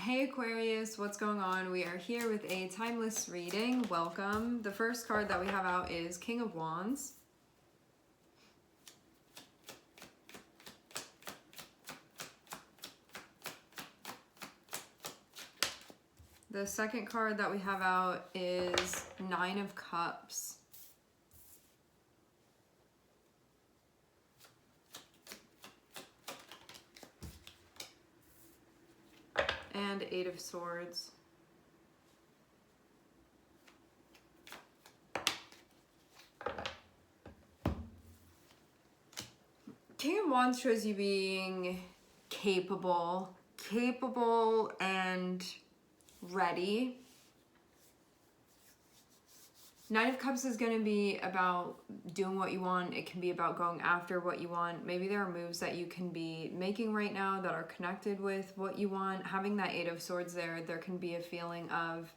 Hey Aquarius, what's going on? We are here with a timeless reading. Welcome. The first card that we have out is King of Wands. The second card that we have out is Nine of Cups. And Eight of Swords. King of Wands shows you being capable and ready. Nine of Cups is going to be about doing what you want. It can be about going after what you want. Maybe there are moves that you can be making right now that are connected with what you want. Having that Eight of Swords there can be a feeling of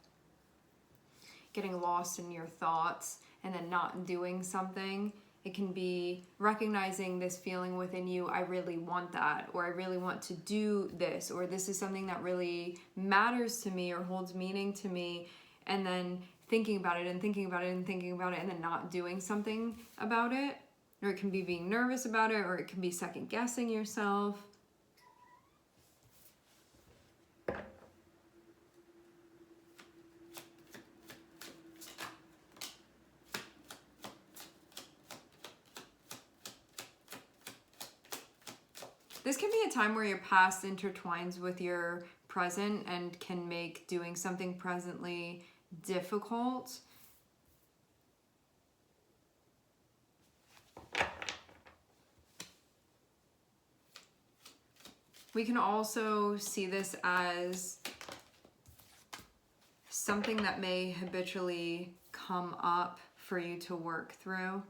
getting lost in your thoughts and then not doing something. It can be recognizing this feeling within you, I really want that, or I really want to do this, or this is something that really matters to me or holds meaning to me, and then thinking about it and thinking about it and thinking about it and then not doing something about it. Or it can be being nervous about it, or it can be second guessing yourself. This can be a time where your past intertwines with your present and can make doing something presently difficult. We can also see this as something that may habitually come up for you to work through.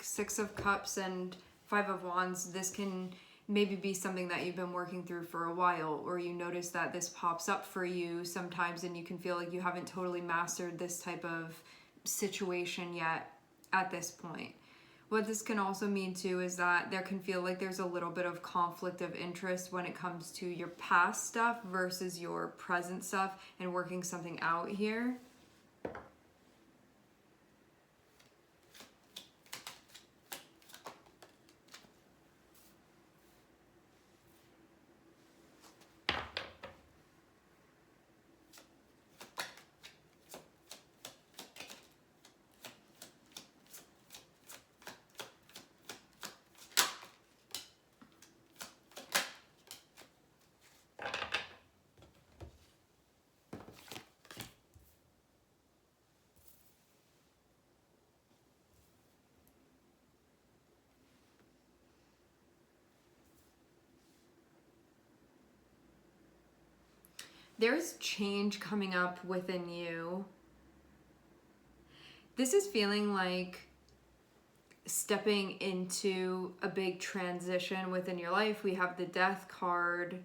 Six of Cups and Five of Wands, this can maybe be something that you've been working through for a while, or you notice that this pops up for you sometimes and you can feel like you haven't totally mastered this type of situation yet at this point. What this can also mean too is that there can feel like there's a little bit of conflict of interest when it comes to your past stuff versus your present stuff and working something out here. There's change coming up within you. This is feeling like stepping into a big transition within your life. We have the Death card.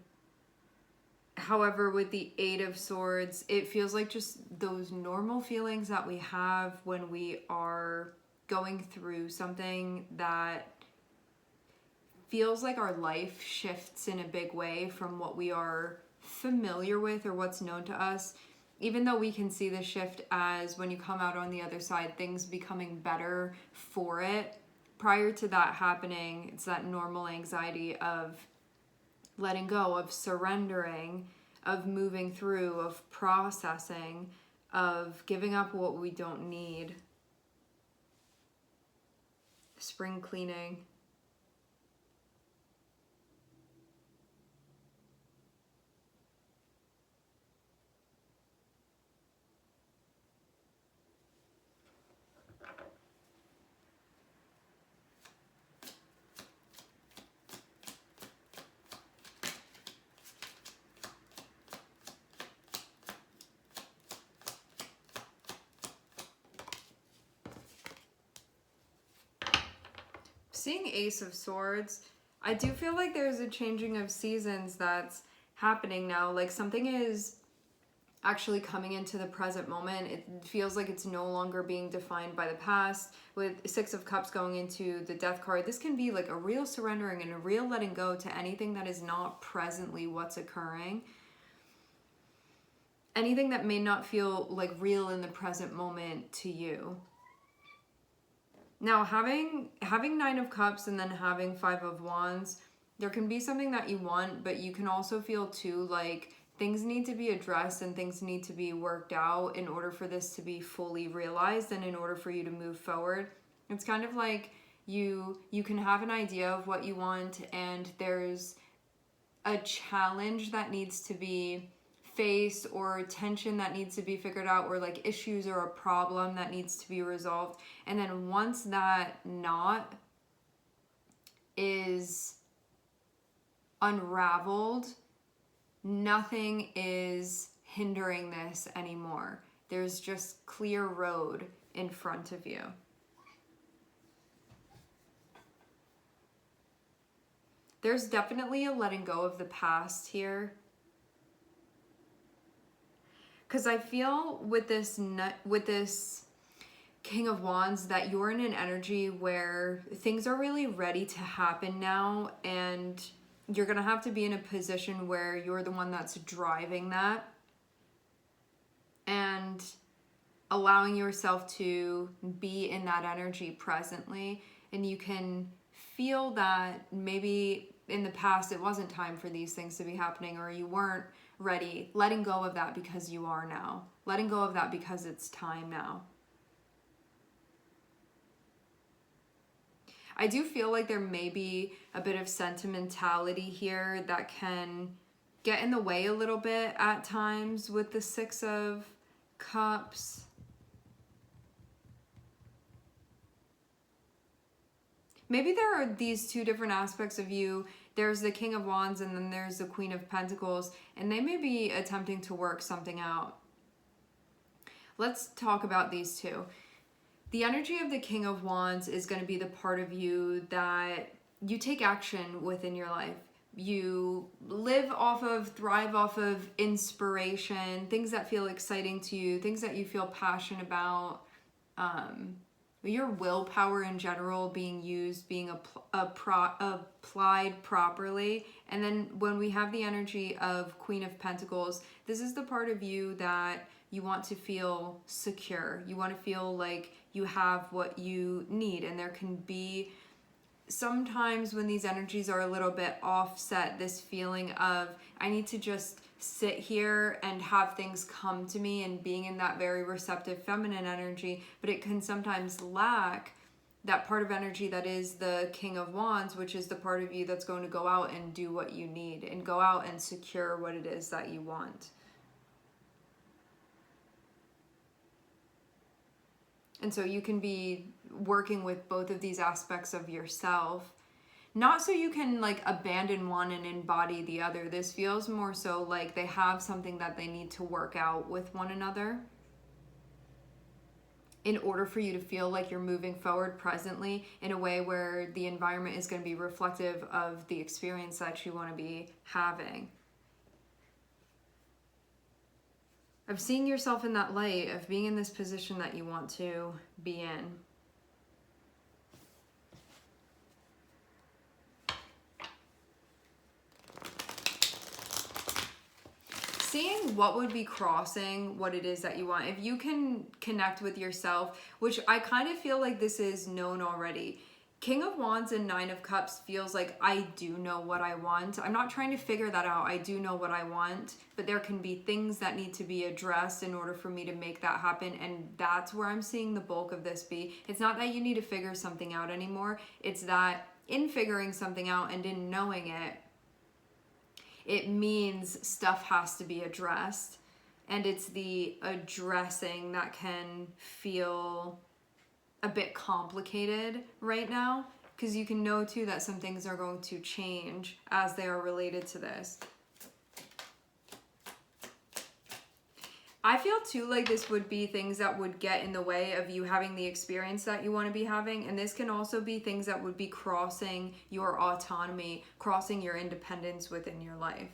However, with the Eight of Swords, it feels like just those normal feelings that we have when we are going through something that feels like our life shifts in a big way from what we are familiar with or what's known to us. Even though we can see the shift as when you come out on the other side, things becoming better for it. Prior to that happening, it's that normal anxiety of letting go, of surrendering, of moving through, of processing, of giving up what we don't need. Spring cleaning. Seeing Ace of Swords, I do feel like there's a changing of seasons that's happening now. Like something is actually coming into the present moment. It feels like it's no longer being defined by the past. With Six of Cups going into the Death card, this can be like a real surrendering and a real letting go to anything that is not presently what's occurring. anything that may not feel like real in the present moment to you. Now, having Nine of Cups and then having Five of Wands, there can be something that you want, but you can also feel too like things need to be addressed and things need to be worked out in order for this to be fully realized and in order for you to move forward. It's kind of like you can have an idea of what you want, and there's a challenge that needs to be faced, or tension that needs to be figured out, or like issues or a problem that needs to be resolved. And then once that knot is unraveled, nothing is hindering this anymore. There's just clear road in front of you. There's definitely a letting go of the past here. Because I feel with this King of Wands that you're in an energy where things are really ready to happen now, and you're going to have to be in a position where you're the one that's driving that and allowing yourself to be in that energy presently. And you can feel that maybe in the past it wasn't time for these things to be happening, or you weren't ready, letting go of that because you are now. Letting go of that because it's time now. I do feel like there may be a bit of sentimentality here that can get in the way a little bit at times with the Six of Cups. Maybe there are these two different aspects of you. There's the King of Wands and then there's the Queen of Pentacles, and they may be attempting to work something out. Let's talk about these two. The energy of the King of Wands is going to be the part of you that you take action within your life. You live off of, thrive off of inspiration, things that feel exciting to you, things that you feel passionate about. Your willpower in general being used, being applied properly. And then when we have the energy of Queen of Pentacles, this is the part of you that you want to feel secure. You want to feel like you have what you need. And there can be sometimes when these energies are a little bit offset, this feeling of I need to just sit here and have things come to me, and being in that very receptive feminine energy, but it can sometimes lack that part of energy that is the King of Wands, which is the part of you that's going to go out and do what you need and go out and secure what it is that you want. And so you can be working with both of these aspects of yourself, not so you can like abandon one and embody the other. This feels more so like they have something that they need to work out with one another in order for you to feel like you're moving forward presently in a way where the environment is going to be reflective of the experience that you want to be having. Of seeing yourself in that light, of being in this position that you want to be in. Seeing what would be crossing what it is that you want. If you can connect with yourself, which I kind of feel like this is known already. King of Wands and Nine of Cups feels like I do know what I want. I'm not trying to figure that out. I do know what I want, but there can be things that need to be addressed in order for me to make that happen. And that's where I'm seeing the bulk of this be. It's not that you need to figure something out anymore. It's that in figuring something out and in knowing it, it means stuff has to be addressed. And it's the addressing that can feel a bit complicated right now, because you can know too that some things are going to change as they are related to this. I feel too like this would be things that would get in the way of you having the experience that you want to be having. And this can also be things that would be crossing your autonomy, crossing your independence within your life.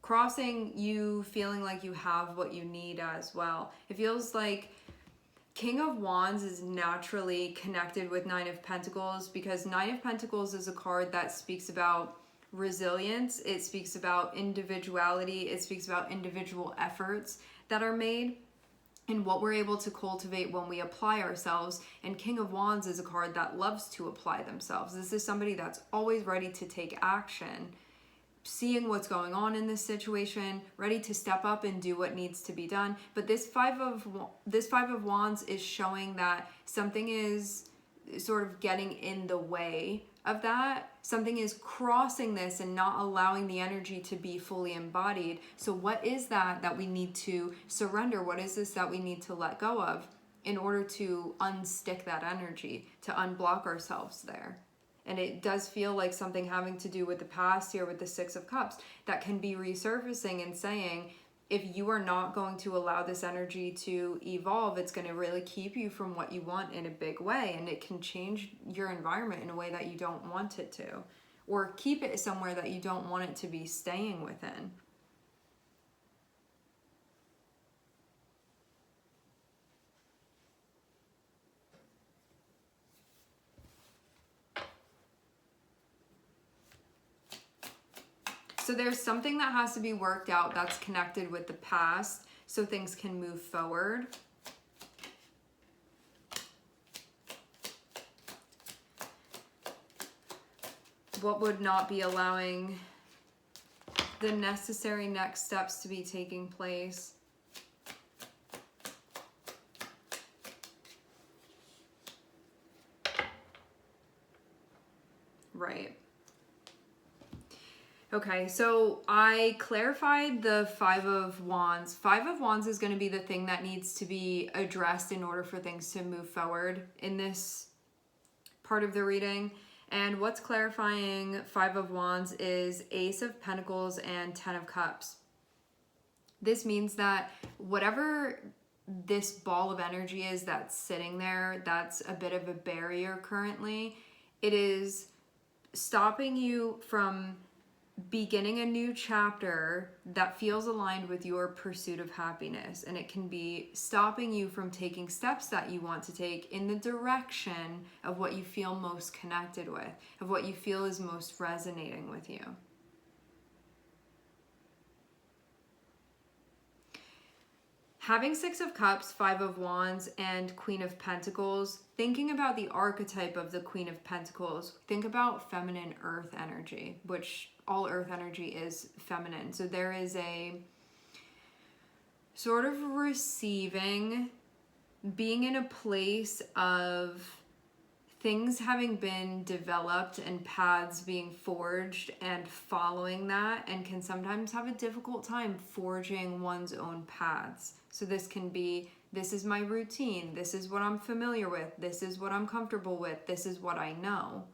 Crossing you feeling like you have what you need as well. It feels like King of Wands is naturally connected with Nine of Pentacles, because Nine of Pentacles is a card that speaks about resilience. It speaks about individuality. It speaks about individual efforts that are made and what we're able to cultivate when we apply ourselves. And King of Wands is a card that loves to apply themselves. This is somebody that's always ready to take action, seeing what's going on in this situation, ready to step up and do what needs to be done. But this five of Wands is showing that something is sort of getting in the way of that. Something is crossing this and not allowing the energy to be fully embodied. So what is that we need to surrender? What is this that we need to let go of in order to unstick that energy, to unblock ourselves there? And it does feel like something having to do with the past here with the Six of Cups that can be resurfacing and saying, if you are not going to allow this energy to evolve, it's going to really keep you from what you want in a big way. And it can change your environment in a way that you don't want it to, or keep it somewhere that you don't want it to be staying within. So there's something that has to be worked out that's connected with the past so things can move forward. What would not be allowing the necessary next steps to be taking place? Right. Okay, so I clarified the Five of Wands. Five of Wands is going to be the thing that needs to be addressed in order for things to move forward in this part of the reading. And what's clarifying Five of Wands is Ace of Pentacles and Ten of Cups. This means that whatever this ball of energy is that's sitting there, that's a bit of a barrier currently, it is stopping you from beginning a new chapter that feels aligned with your pursuit of happiness. And it can be stopping you from taking steps that you want to take in the direction of what you feel most connected with, of what you feel is most resonating with you. Having Six of Cups, Five of Wands, and Queen of Pentacles, thinking about the archetype of the Queen of Pentacles, think about feminine earth energy, which all earth energy is feminine. So there is a sort of receiving, being in a place of things having been developed and paths being forged and following that, and can sometimes have a difficult time forging one's own paths. So this can be, this is my routine, this is what I'm familiar with, this is what I'm comfortable with, this is what I know.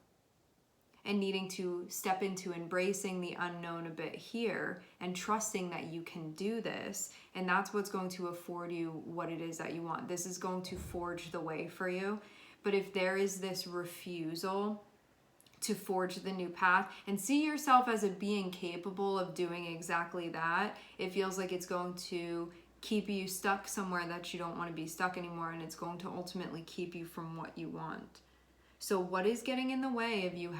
And needing to step into embracing the unknown a bit here and trusting that you can do this. And that's what's going to afford you what it is that you want. This is going to forge the way for you. But if there is this refusal to forge the new path and see yourself as a being capable of doing exactly that, it feels like it's going to keep you stuck somewhere that you don't want to be stuck anymore, and it's going to ultimately keep you from what you want. So what is getting in the way of you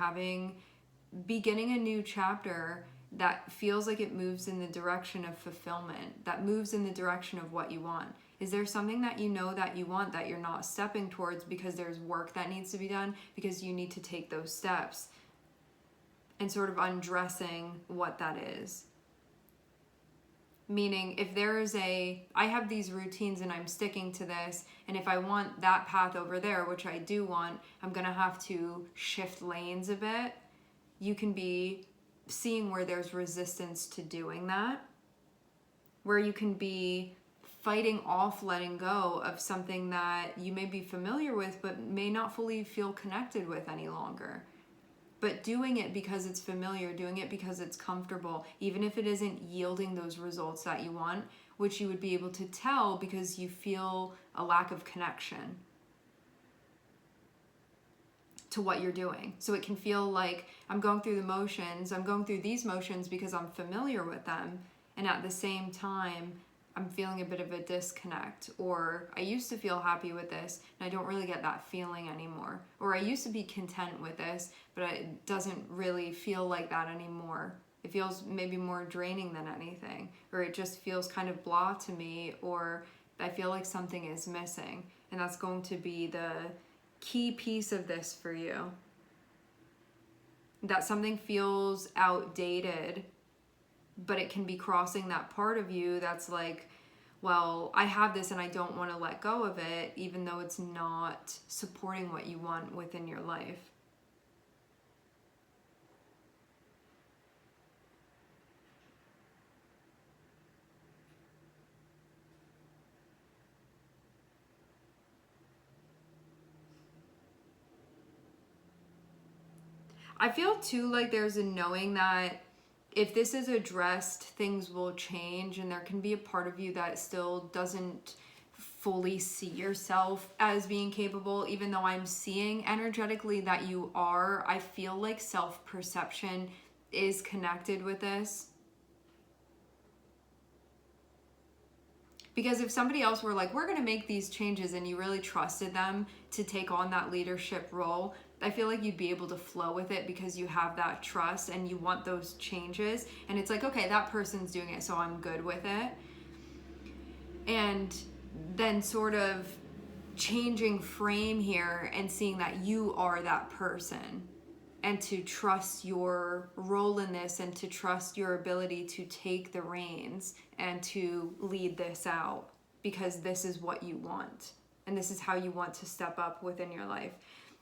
beginning a new chapter that feels like it moves in the direction of fulfillment, that moves in the direction of what you want? Is there something that you know that you want that you're not stepping towards because there's work that needs to be done, because you need to take those steps, and sort of undressing what that is? Meaning, if there is I have these routines and I'm sticking to this, and if I want that path over there, which I do want, I'm going to have to shift lanes a bit. You can be seeing where there's resistance to doing that, where you can be fighting off letting go of something that you may be familiar with but may not fully feel connected with any longer. But doing it because it's familiar, doing it because it's comfortable, even if it isn't yielding those results that you want, which you would be able to tell because you feel a lack of connection to what you're doing. So it can feel like I'm going through the motions, I'm going through these motions because I'm familiar with them, and at the same time, I'm feeling a bit of a disconnect, or I used to feel happy with this and I don't really get that feeling anymore, or I used to be content with this but it doesn't really feel like that anymore. It feels maybe more draining than anything, or it just feels kind of blah to me, or I feel like something is missing. And that's going to be the key piece of this for you. That something feels outdated, but it can be crossing that part of you that's like, well, I have this and I don't want to let go of it, even though it's not supporting what you want within your life. I feel too like there's a knowing that if this is addressed, things will change, and there can be a part of you that still doesn't fully see yourself as being capable, even though I'm seeing energetically that you are. I feel like self-perception is connected with this. Because if somebody else were like, we're going to make these changes, and you really trusted them to take on that leadership role, I feel like you'd be able to flow with it because you have that trust and you want those changes. And it's like, okay, that person's doing it, so I'm good with it. And then sort of changing frame here and seeing that you are that person, and to trust your role in this, and to trust your ability to take the reins and to lead this out, because this is what you want and this is how you want to step up within your life.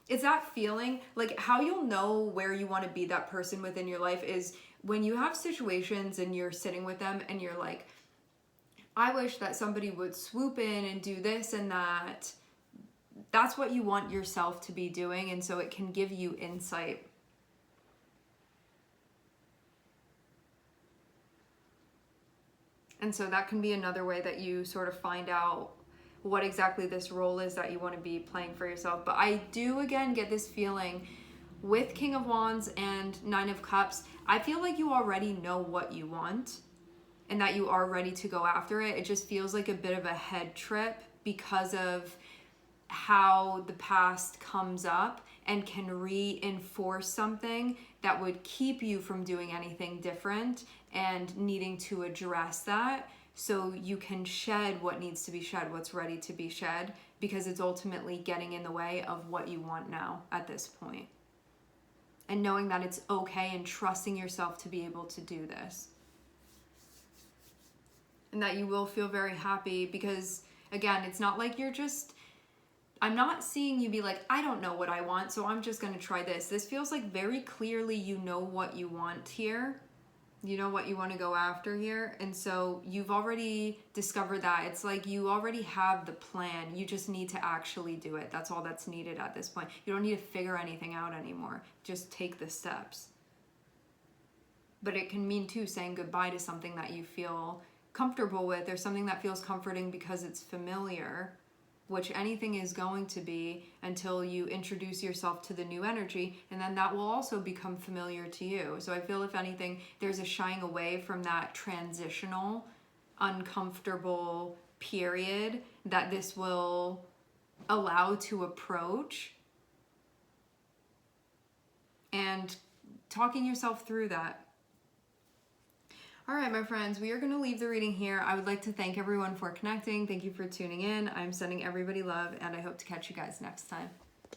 It's that feeling, like how you'll know where you want to be that person within your life is when you have situations and you're sitting with them and you're like, I wish that somebody would swoop in and do this and that. That's what you want yourself to be doing, and so it can give you insight. And so that can be another way that you sort of find out what exactly this role is that you want to be playing for yourself. But I do, again, get this feeling with King of Wands and Nine of Cups, I feel like you already know what you want and that you are ready to go after it. It just feels like a bit of a head trip because of how the past comes up and can reinforce something that would keep you from doing anything different, and needing to address that so you can shed what needs to be shed, what's ready to be shed, because it's ultimately getting in the way of what you want now at this point. And knowing that it's okay and trusting yourself to be able to do this. And that you will feel very happy because, again, it's not like you're just, I'm not seeing you be like, I don't know what I want, so I'm just going to try this. This feels like very clearly you know what you want here. You know what you want to go after here. And so you've already discovered that. It's like you already have the plan. You just need to actually do it. That's all that's needed at this point. You don't need to figure anything out anymore. Just take the steps. But it can mean too saying goodbye to something that you feel comfortable with, or something that feels comforting because it's familiar, which anything is going to be until you introduce yourself to the new energy, and then that will also become familiar to you. So I feel, if anything, there's a shying away from that transitional, uncomfortable period that this will allow to approach, and talking yourself through that. All right, my friends, we are going to leave the reading here. I would like to thank everyone for connecting. Thank you for tuning in. I'm sending everybody love, and I hope to catch you guys next time.